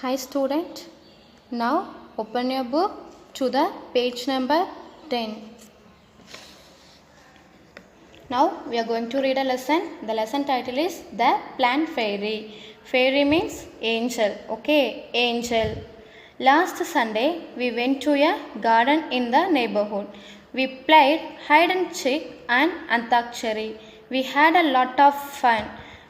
Hi student, now open your book to the page number 10. Now we are going to read a lesson. The lesson title is The Plant Fairy. Fairy means angel. Okay, angel. Last Sunday we went to a garden in the neighborhood. We played hide and seek and antakshari. We had a lot of fun.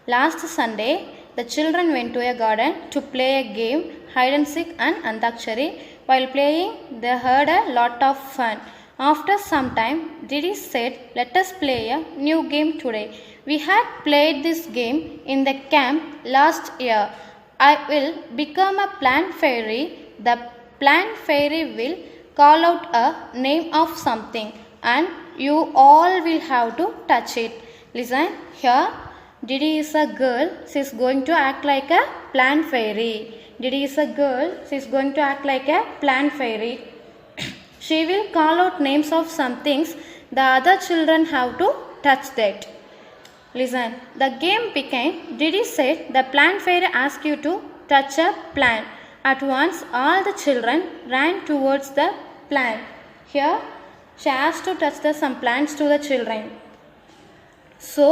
Last Sunday the children went to a garden to play a game hide and seek and antakshari. While playing they had a lot of fun. After some time, Didi said, "Let us play a new game today. We had played this game in the camp last year. I will become a plant fairy. The plant fairy will call out a name of something and you all will have to touch it." Listen here. Didi is a girl. She is going to act like a plant fairy. Didi is a girl. She is going to act like a plant fairy. She will call out names of some things. The other children have to touch that. Listen. The game began. Didi said, "The plant fairy asks you to touch a plant." At once all the children ran towards the plant. Here she asked to touch some plants to the children. So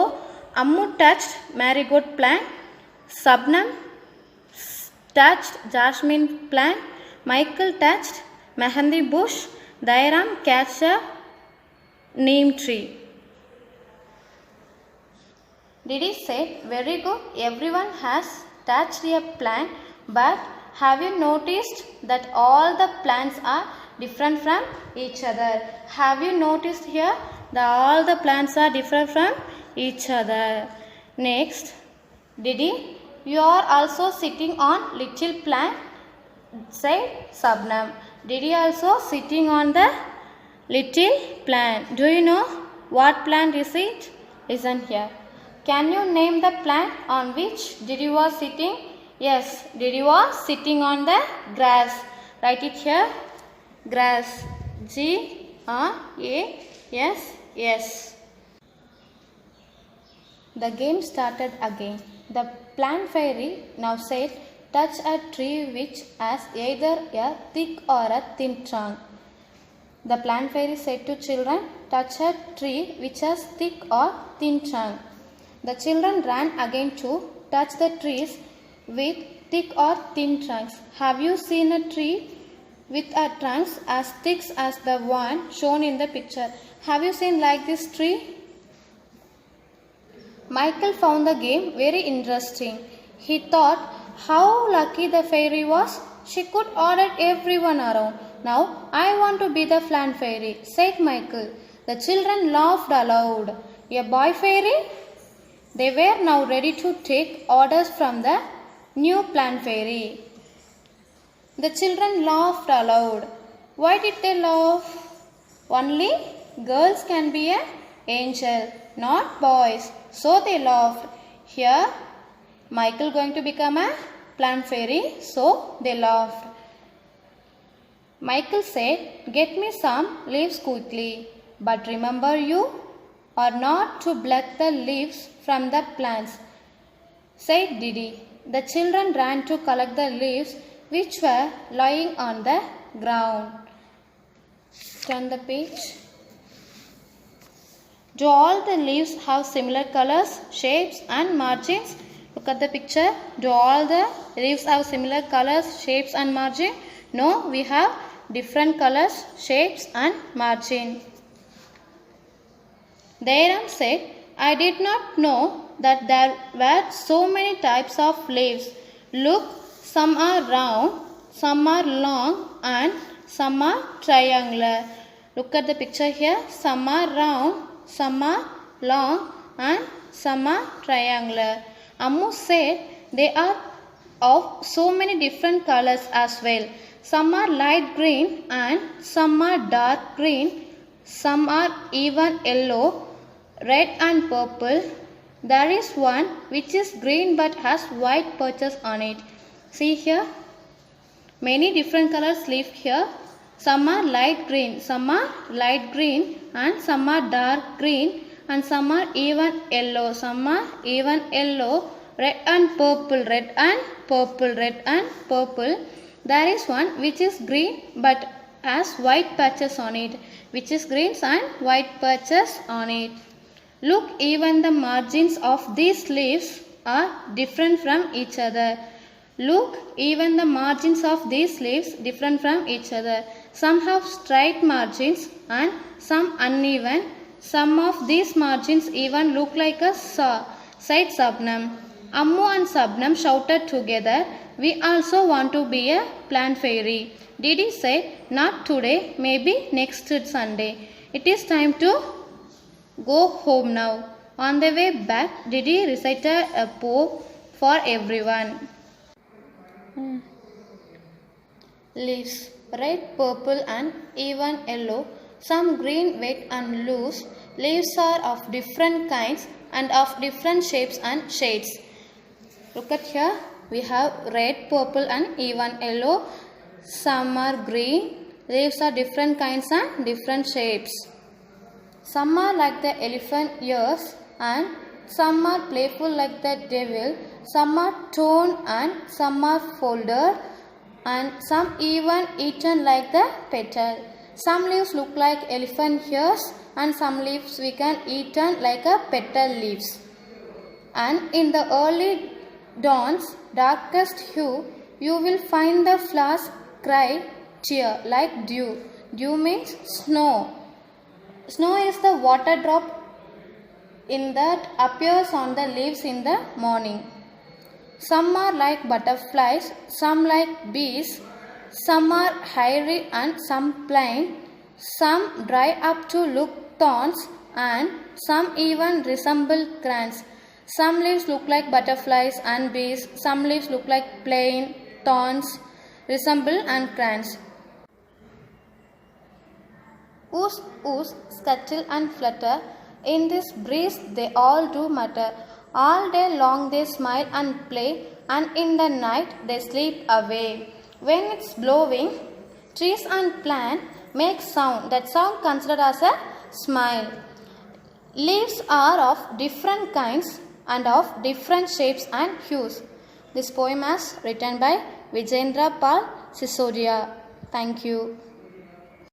Ammu touched marigold plant. Sabnam touched jasmine plant. Michael touched mehendi bush. Dairam catched a neem tree. Didi said, "Very good. Everyone has touched a plant, but have you noticed that all the plants are different from each other?" Have you noticed here that all the plants are different from each other? Next, Didi, you are also sitting on little plant, said Sabnam. Didi also sitting on the little plant. Do you know what plant is it? Listen here. Can you name the plant on which Didi was sitting? Yes, Didi was sitting on the grass. Write it here. Grass. G-R-A-S-S. The game started again. The plant fairy now said, "Touch a tree which has either a thick or a thin trunk." The plant fairy said to children, "Touch a tree which has thick or thin trunk." The children ran again to touch the trees with thick or thin trunks. Have you seen a tree with a trunk as thick as the one shown in the picture? Have you seen like this tree? Michael found the game very interesting. He thought how lucky the fairy was. She could order everyone around. "Now I want to be the plant fairy," said Michael. The children laughed aloud. A boy fairy? They were now ready to take orders from the new plant fairy. The children laughed aloud. Why did they laugh? Only girls can be an angel, not boys. So they laughed. Here Michael going to become a plant fairy, so they laughed. Michael said, "Get me some leaves quickly, but remember you are not to pluck the leaves from the plants," said Didi. The children ran to collect the leaves which were lying on the ground. Turn the page. Do all the leaves have similar colors, shapes and margins? Look at the picture. Do all the leaves have similar colors, shapes and margin? No, we have different colors, shapes and margin. Dairam said, "I did not know that there were so many types of leaves. Look, some are round, some are long and some are triangular." Look at the picture here. Some are round, some are long and some are triangular. Ammu said they are of so many different colors as well. Some are light green and some are dark green. Some are even yellow, red and purple. There is one which is green but has white patches on it. See here. Many different colors live here. Some are light green, some are light green and some are dark green and some are even yellow. Some are even yellow, red and purple, red and purple, red and purple. There is one which is green but has white patches on it, which is green and white patches on it. Look, even the margins of these leaves are different from each other. Look, even the margins of these leaves different from each other. Some have straight margins and some uneven. Some of these margins even look like a saw, said Sabnam. Ammu and Sabnam shouted together, "We also want to be a plant fairy." Didi said, "Not today, maybe next Sunday. It is time to go home now." On the way back, Didi recited a poem for everyone. Leaves, red, purple and even yellow. Some green, wet and loose. Leaves are of different kinds and of different shapes and shades. Look at here. We have red, purple and even yellow. Some are green. Leaves are different kinds and different shapes. Some are like the elephant ears and some are playful like the devil. Some are torn and some are folded and some even eaten like the petal. Some leaves look like elephant ears and some leaves we can eaten like a petal leaves. And in the early dawn's darkest hue, you will find the flowers cry tear like dew. Dew means snow. Snow is the water drop in that appears on the leaves in the morning. Some are like butterflies, some like bees, some are hairy and some plain, some dry up to look thorns and some even resemble crayons. Some leaves look like butterflies and bees, some leaves look like plain, thorns, resemble and crayons. Ooze, ooze, scuttle and flutter, in this breeze they all do mutter. All day long they smile and play, and in the night they sleep away. When it's blowing, trees and plants make sound. That sound considered as a smile. Leaves are of different kinds and of different shapes and hues. This poem is written by Vijayendra Pal Sisodia. Thank you.